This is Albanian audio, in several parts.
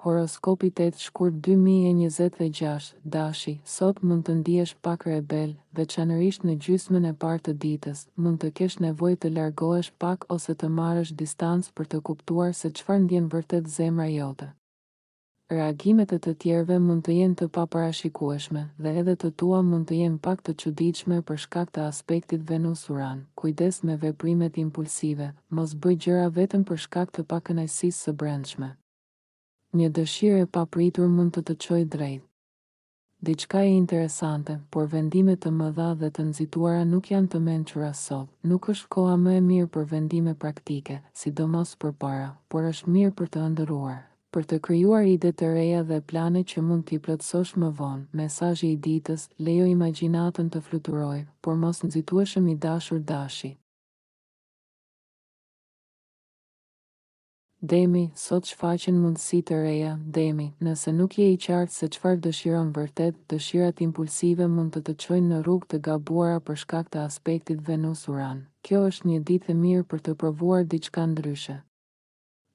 Horoskopi 8 shkurt 2026, dashi, sot mund të ndihesh pak rebel, veçanërisht në gjysmën e parë të ditës, mund të kesh nevojë të largohesh pak ose të marrësh distancë për të kuptuar se çfarë ndjen vërtet zemra jote. Reagimet e të tjerëve mund të jenë të paparashikueshme dhe edhe të tua mund të jenë pak të çuditshme për shkak të aspektit Venus-Uran. Kujdes me veprimet impulsive, mos bëj gjëra vetëm për shkak të pakënaqësisë së brendshme. Një dëshirë e papritur mund të çojë drejt. Diçka e interesante, por vendime të mëdha dhe të nxituara nuk janë të mençura sot. Nuk është koha më e mirë për vendime praktike, sidomos përpara, por është mirë për të ëndërruar, për të krijuar ide të reja dhe plane që mund t'i plotësosh më vonë. Mesazhi i ditës: lejo imagjinatën të fluturojë, por mos nxitueshëm i dashur dashi. Demi, sot shfaqen mundësi të reja. Demi, nëse nuk je i qartë se çfarë dëshiron vërtet, dëshirat impulsive mund të çojnë në rrugë të gabuara për shkak të aspektit Venus-Uran. Kjo është një ditë e mirë për të provuar diçka ndryshe.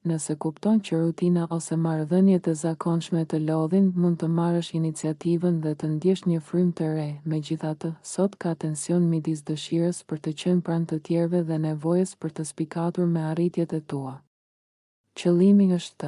Nëse kupton që rutina ose marrëdhëniet e zakonshme të lodhin, mund të marrësh iniciativën dhe të ndjesh një frymë të re. Megjithatë, sot ka tension midis dëshirës për të qenë pranë të tjerëve dhe nevojës për të spikatur me arritjet e tua. Qëllimi është të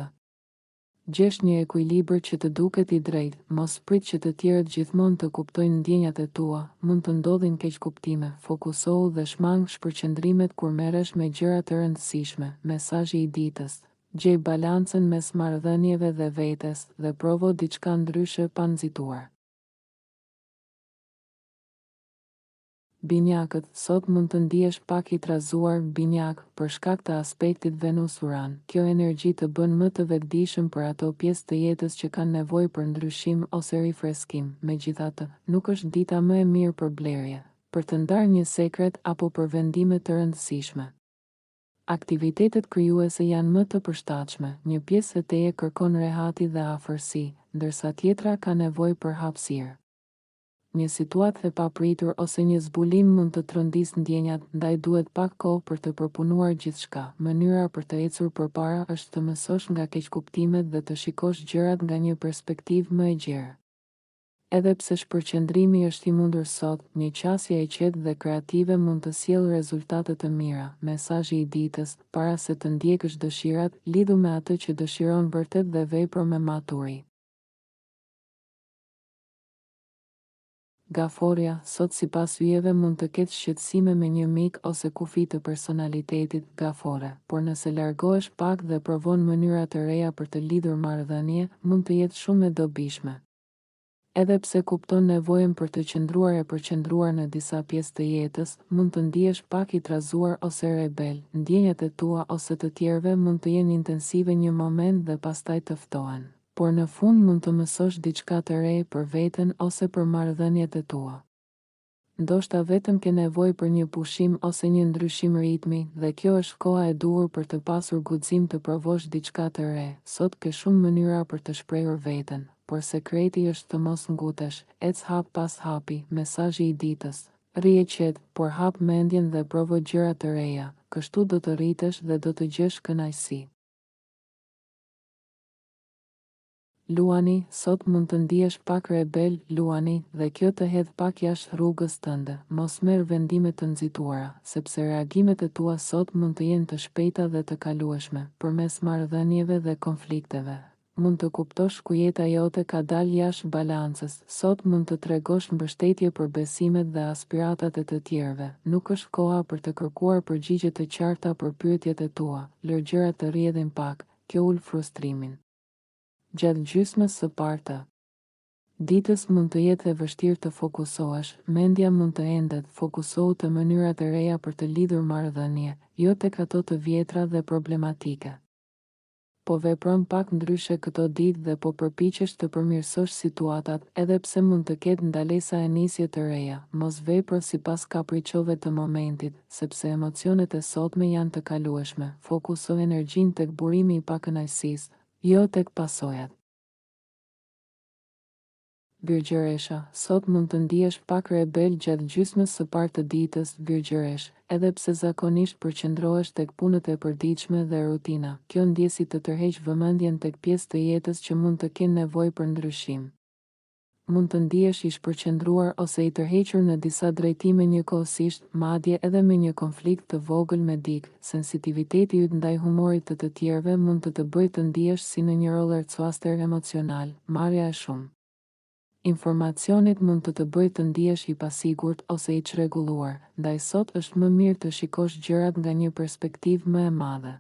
gjesh një ekuilibër që të duket i drejtë, mos prit që të tjerët gjithmonë të kuptojnë ndjenjat e tua, mund të ndodhin keqkuptime, fokusohu dhe shmang shpërqendrimet kur merresh me gjëra të rëndësishme. Mesazhi i ditës: gjej balancën mes marrëdhënieve dhe vetes dhe provo diçka ndryshe pa nxituar. Binjakët, sot mund të ndihesh pak i trazuar. Binjak, për shkak të aspektit Venus-Uran. Kjo energji të bën më të vetëdijshëm për ato pjesë të jetës që kanë nevojë për ndryshim ose rifreskim. Megjithatë, nuk është dita më e mirë për blerje, për të ndarë një sekret apo për vendime të rëndësishme. Aktivitetet krijuese janë më të përshtatshme. Një pjesë e teje kërkon rehati dhe afërsi, ndërsa tjetra ka nevojë për hapësirë. Një situatë e papritur ose një zbulim mund të trondisë ndjenjat, ndaj duhet pak kohë për të përpunuar gjithçka. Mënyra për të ecur përpara është të mësosh nga keqkuptimet dhe të shikosh gjërat nga një perspektivë më e gjerë. Edhe pse shpërqendrimi është i mundur sot, një qasje e qetë dhe kreative mund të sjellë rezultate të mira. Mesazhi i ditës: para se të ndjekësh dëshirat, lidhu me atë që dëshiron vërtet dhe vepro me maturi. Gaforja, sot sipas yjeve mund të ketë shqetësime me një mik ose kufi të personalitetit. Gafore, por nëse largohesh pak dhe provon mënyra të reja për të lidhur marrëdhënie, mund të jetë shumë e dobishme. Edhe pse kupton nevojën për të qëndruar e përqendruar në disa pjesë të jetës, mund të ndihesh pak i trazuar ose rebel. Ndjenjat e tua ose të tjerëve mund të jenë intensive një moment dhe pastaj të ftohen, por në fund mund të mësosh diçka të re për veten ose për marrëdhëniet e tua. Ndoshta vetëm ke nevojë për një pushim ose një ndryshim ritmi, dhe kjo është koha e duhur për të pasur guxim të provosh diçka të re. Sot ke shumë mënyra për të shprehur veten, por sekreti është të mos ngutesh, ec hap pas hapi. Mesazhi i ditës: rri e qetë, por hap mendjen dhe provo gjëra të reja, kështu do të rritesh dhe do të gjesh kënaqësi. Luani, sot mund të ndihesh pak rebel. Luani, dhe kjo të hedh pak jashtë rrugës tënde. Mos merr vendime të nxituara, sepse reagimet e tua sot mund të jenë të shpejta dhe të kalueshme. Përmes marrëdhënieve dhe konflikteve, mund të kuptosh ku jeta jote ka dalë jashtë balancës. Sot mund të tregosh mbështetje për besimet dhe aspiratat e të tjerëve. Nuk është koha për të kërkuar përgjigje të qarta për pyetjet e tua. Lër gjërat të rrjedhin pak, kjo ul frustrimin. Gjatë gjysmës së parë të ditës mund të jetë e vështirë të fokusohesh, mendja mund të endet. Fokusohu te mënyrat e reja për të lidhur marrëdhënie, jo tek ato të vjetra dhe problematike. Po vepron pak ndryshe këto ditë dhe po përpiqesh të përmirësosh situatat, edhe pse mund të ketë ndalesa e nisje të reja. Mos vepro sipas kapriçove të momentit, sepse emocionet e sotme janë të kalueshme. Fokuso energjinë tek burimi i pakënaqësisë, jo tek pasojat. Birgjëresha, sot mund të ndihesh pak rebel gjatë gjysmës së parë të ditës, birgjëresh, edhe pse zakonisht përqendrohesh tek punët e përditshme dhe rutina. Kjo ndjesi të tërheq vëmendjen tek pjesë të jetës që mund të kenë nevojë për ndryshim. Mund të ndihesh i shpërqendruar ose i tërhequr në disa drejtime njëkohësisht, madje edhe me një konflikt të vogël me dikë. Sensitiviteti yt ndaj humorit të të tjerëve mund të të bëjë të ndihesh si në një roller coaster emocional. Marrja e shumë informacionit mund të të bëjë të ndihesh i pasigurt ose i çrregulluar, ndaj sot është më mirë të shikosh gjërat nga një perspektivë më e madhe.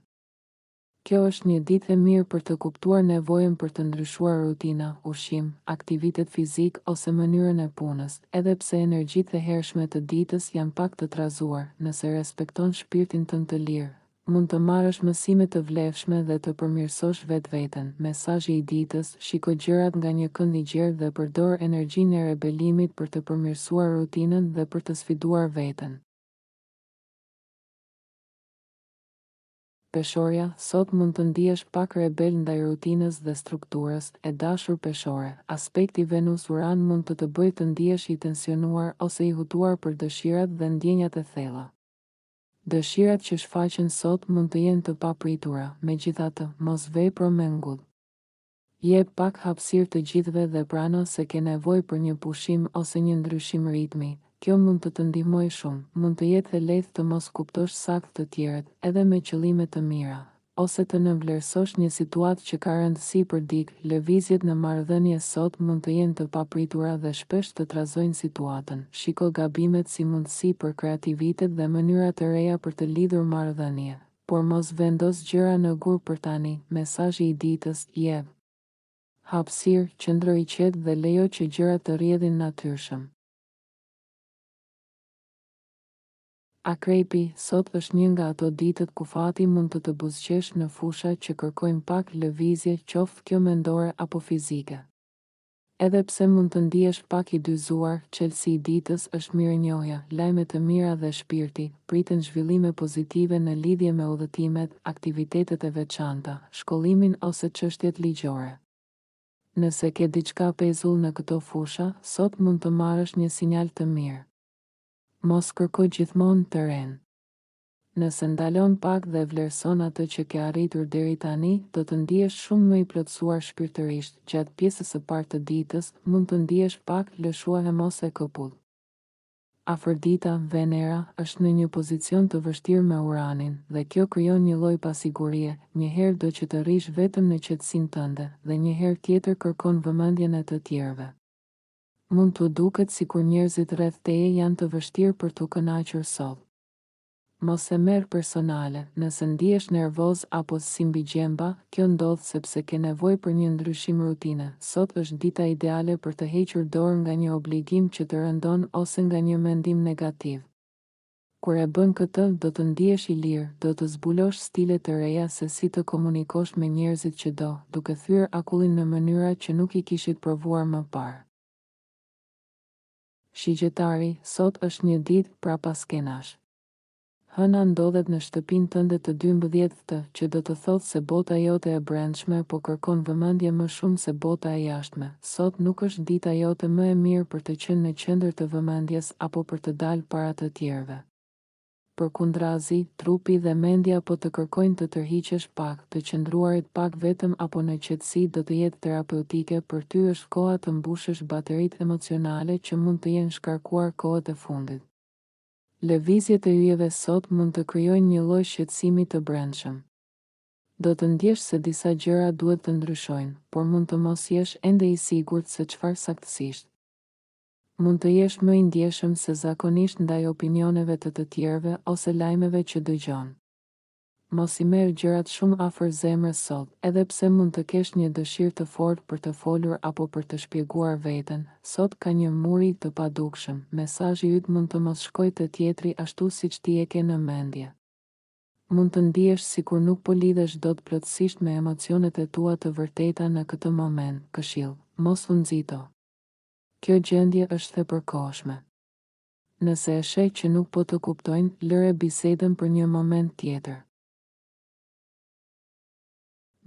Kjo është një ditë e mirë për të kuptuar nevojën për të ndryshuar rutina, ushqim, aktivitet fizik ose mënyrën e punës, edhe pse energjitë e hershme të ditës janë pak të trazuar. Nëse respekton shpirtin tënd të lirë, mund të marrësh mësime të vlefshme dhe të përmirësosh vetveten. Mesazhi i ditës: shiko gjërat nga një kënd i gjerë dhe përdor energjinë e rebelimit për të përmirësuar rutinën dhe për të sfiduar veten. Peshorja, sot mund të ndihesh pak rebel ndaj rutinës dhe strukturës. E dashur peshore, aspekti Venus-Uran mund të të bëjë të ndihesh i tensionuar ose i hutuar për dëshirat dhe ndjenjat e thella. Dëshirat që shfaqen sot mund të jenë të papritura, megjithatë, mos vepro me ngull. Jep pak hapësirë të gjithëve dhe prano se ke nevojë për një pushim ose një ndryshim ritmi. Kjo mund të të ndihmojë shumë. Mund të jetë e lehtë të mos kuptosh saktë të tjerët, edhe me qëllime të mira, ose të nënvlerësosh një situatë që ka rëndësi për dikë. Lëvizjet në marrëdhënie sot mund të jenë të papritura dhe shpesh të trazojnë situatën. Shiko gabimet si mundësi për kreativitet dhe mënyra të reja për të lidhur marrëdhënie, por mos vendos gjëra në gur për tani. Mesazhi i ditës: jep hapësirë, qëndro i qetë dhe lejo që gjërat të rrjedhin natyrshëm. Akrepi, sot është një nga ato ditët ku fati mund të të buzëqesh në fusha që kërkojnë pak lëvizje, qoftë kjo mendore apo fizike. Edhe pse mund të ndihesh pak i dyzuar, çelësi i ditës është mirënjohja, lajme të mira dhe shpirti. Priten zhvillime pozitive në lidhje me udhëtimet, aktivitetet e veçanta, shkollimin ose çështjet ligjore. Nëse ke diçka pezull në këto fusha, sot mund të marrësh një sinjal të mirë. Mos kërkoj gjithmonë të ren. Nëse ndalon pak dhe vlerëson atë që ke arritur deri tani, do të ndihesh shumë më i plotësuar shpirtërisht. Gjatë pjesës së parë të ditës, mund të ndihesh pak lëshuar ose kopull. Afërdita, Venera, është në një pozicion të vështirë me Uranin, dhe kjo krijon një lloj pasigurie. Një herë do që të rrish vetëm në qetësinë tënde, dhe një herë tjetër kërkon vëmendjen e të tjerëve. Mund të duket sikur njerëzit rreth teje janë të vështirë për t'u kënaqur sot. Mos e merr personale. Nëse ndihesh nervoz apo si mbi gjemba, kjo ndodh sepse ke nevojë për një ndryshim rutine. Sot është dita ideale për të hequr dorë nga një obligim që të rëndon ose nga një mendim negativ. Kur e bën këtë, do të ndihesh i lirë, do të zbulosh stile të reja se si të komunikosh me njerëzit që do, duke thyer akullin në mënyra që nuk i kishit provuar më parë. Shigjetari, sot është një ditë prapaskenash. Hëna ndodhet në shtëpinë tënde të 12-të, që do të thotë se bota jote e brendshme po kërkon vëmendje më shumë se bota e jashtme. Sot nuk është dita jote më e mirë për të qenë në qendër të vëmendjes apo për të dalë para të tjerëve. Përkundrazi, trupi dhe mendja po të kërkojnë të tërhiqesh pak, të qëndruarit pak vetëm apo në qetësi do të jetë terapeutike. Për ty është koha të mbushësh bateritë emocionale që mund të jenë shkarkuar kohët e fundit. Lëvizjet e yjeve sot mund të krijojnë një lloj shqetësimi të brendshëm. Do të ndjesh se disa gjëra duhet të ndryshojnë, por mund të mos jesh ende i sigurt se çfarë saktësisht. Mund të jesh më i ndjeshëm se zakonisht ndaj opinioneve të të tjerëve ose lajmeve që dëgjon. Mos i merr gjërat shumë afër zemrës sot, edhe pse mund të kesh një dëshirë të fortë për të folur apo për të shpjeguar veten. Sot ka një muri të padukshëm. Mesazhi yt mund të mos shkojë te tjetri ashtu siç ti e ke në mendje. Mund të ndihesh sikur nuk po lidhesh dot plotësisht me emocionet e tua të vërteta në këtë moment. Këshill: mos u nxito. Kjo gjendje është e përkohshme. Nëse e sheh që nuk po të kuptojnë, lëre bisedën për një moment tjetër.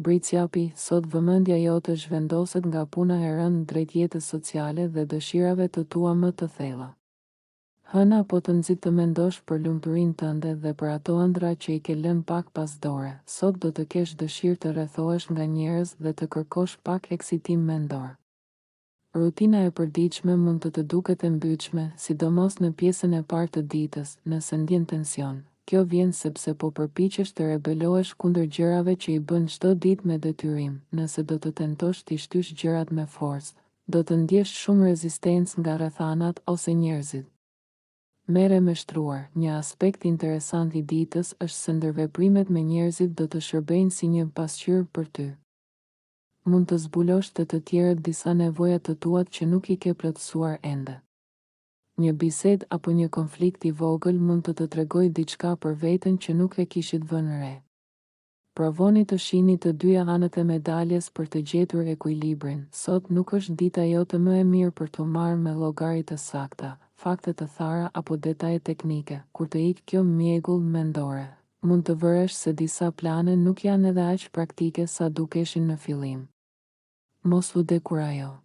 Britsjapi, sot vëmendja jote zhvendoset nga puna e rënë drejt jetës sociale dhe dëshirave të tua më të thella. Hëna po të nxit të mendosh për lumturinë tënde dhe për ato ëndra që i ke lënë pak pas dore. Sot do të kesh dëshirë të rrethohesh nga njerëz dhe të kërkosh pak eksitim mendor. Rutina e përditshme mund të duket e mbytyshme, sidomos në pjesën e parë të ditës, nëse ndjen tension. Kjo vjen sepse po përpiqesh të rebelohesh kundër gjërave që i bën çdo ditë me detyrim. Nëse do të tentosh t'i shtysh gjërat me forcë, do të ndjesh shumë rezistencë nga rrethanat ose njerëzit. Mere me shtruar. Një aspekt interesant i ditës është se ndërveprimet me njerëzit do të shërbejnë si një pasqyrë për ty. Mund të zbulosh të tjerët disa nevoja të tuat që nuk i ke plotësuar ende. Një bisedë apo një konflikt i vogël mund të tregojë diçka për veten që nuk e kishit vënë re. Provoni të shihni të dyja anët e medaljes për të gjetur ekuilibrin. Sot nuk është dita jote më e mirë për të marrë me llogari të sakta, fakte të thara apo detaje teknike. Kur të ikë kjo mjegull mendore, mund të vëresh se disa plane nuk janë edhe aq praktike sa dukeshin në fillim. Mos u dekurajo.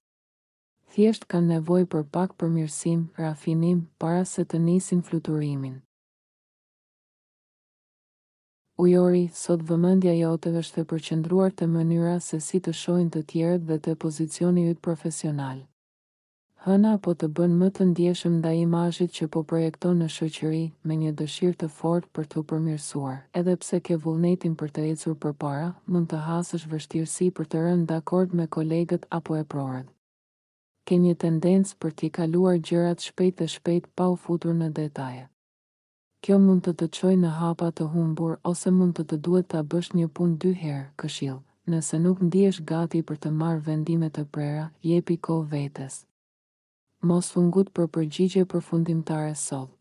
Thjesht kanë nevojë për pak përmirësim, rafinim, para se të nisin fluturimin. Ujori, sot vëmendja jote është e përqendruar te mënyra se si të shohin të tjerët dhe te pozicioni yt profesional. Hëna po të bën më të ndjeshëm ndaj imazhit që po projekton në shoqëri, me një dëshirë të fortë për t'u përmirësuar. Edhe pse ke vullnetin për të ecur përpara, mund të hasësh vështirësi për të rënë dakord me kolegët apo e prorët. Ke një tendencë për t'i kaluar gjërat shpejt pa u futur në detaje. Kjo mund të çojë në hapa të humbur ose mund të duhet ta bësh një punë 2 herë. Këshill: nëse nuk ndihesh gati për të marrë vendime të prera, jepi kohë vetes. Mos u ngut për përgjigje përfundimtare sot.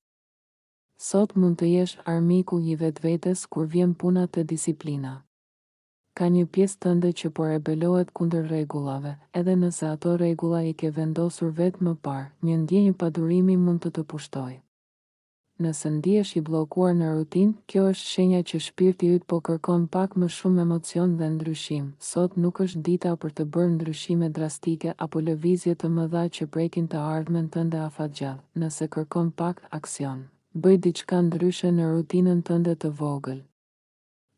Sot mund të jesh armiku i vetvetes kur vjen puna te disiplina. Ka një pjesë tënde që po rebelohet kundër rregullave, edhe nëse ato rregulla i ke vendosur vetë më parë, një ndjenjë padurimi mund të pushtojë. Nëse ndihesh i bllokuar në rutinë, kjo është shenja që shpirti yt po kërkon pak më shumë emocion dhe ndryshim. Sot nuk është dita për të bërë ndryshime drastike apo lëvizje të mëdha që prekin të ardhmen tënde afatgjat. Nëse kërkon pak aksion, bëj diçka ndryshe në rutinën tënde të vogël.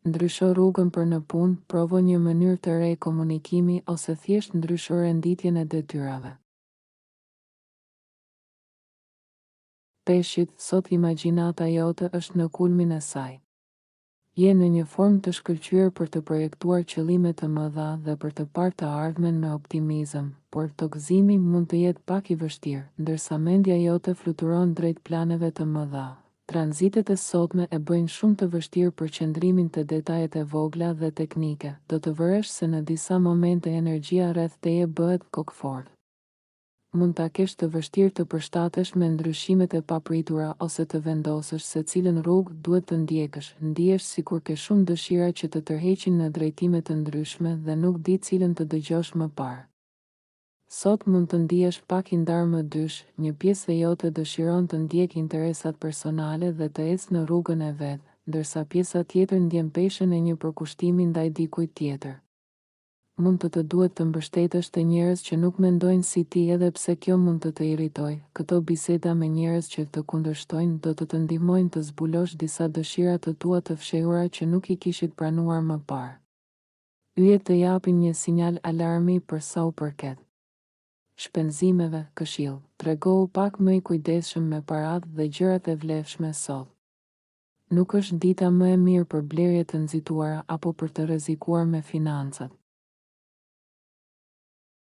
Ndrysho rrugën për në punë, provo një mënyrë të re komunikimi ose thjesht ndrysho renditjen e detyrave. Peshqit, sot imagjinata jote është në kulmin e saj. Je në një formë të shkëlqyer për të projektuar qëllime të mëdha dhe për të parë të ardhmen me optimizëm, por tokëzimi mund të jetë pak i vështirë, ndërsa mendja jote fluturon drejt planeve të mëdha. Tranzitet e sotme e bëjnë shumë të vështirë përqendrimin te detajet e vogla dhe teknike. Do të vëresh se në disa momente energjia rreth teje bëhet kokfort. Mund ta kesh të vështirë të përshtatesh me ndryshimet e papritura ose të vendosësh se cilën rrugë duhet të ndjekësh. Ndihesh sikur ke shumë dëshira që të tërheqin në drejtime të ndryshme dhe nuk di cilën të dëgjosh më parë. Sot mund të ndihesh pak i ndarë më dysh, një pjesë e jote dëshiron të ndjek interesat personale dhe të ecë në rrugën e vet, ndërsa pjesa tjetër ndjen peshën e një përkushtimi ndaj dikujt tjetër. Mund të duhet të mbështetesh te njerëz që nuk mendojnë si ti edhe pse kjo mund të irritojë. Këto biseda me njerëz që të kundërshtojnë do të ndihmojnë të zbulosh disa dëshira të tua të fshehura që nuk i kishit pranuar më parë. Yjet të japin një sinjal alarmi për sa u përket shpenzimeve. Këshill: tregohu pak më i kujdesshëm me paratë dhe gjërat e vlefshme sot. Nuk është dita më e mirë për blerje të nxituara apo për të rrezikuar me financat.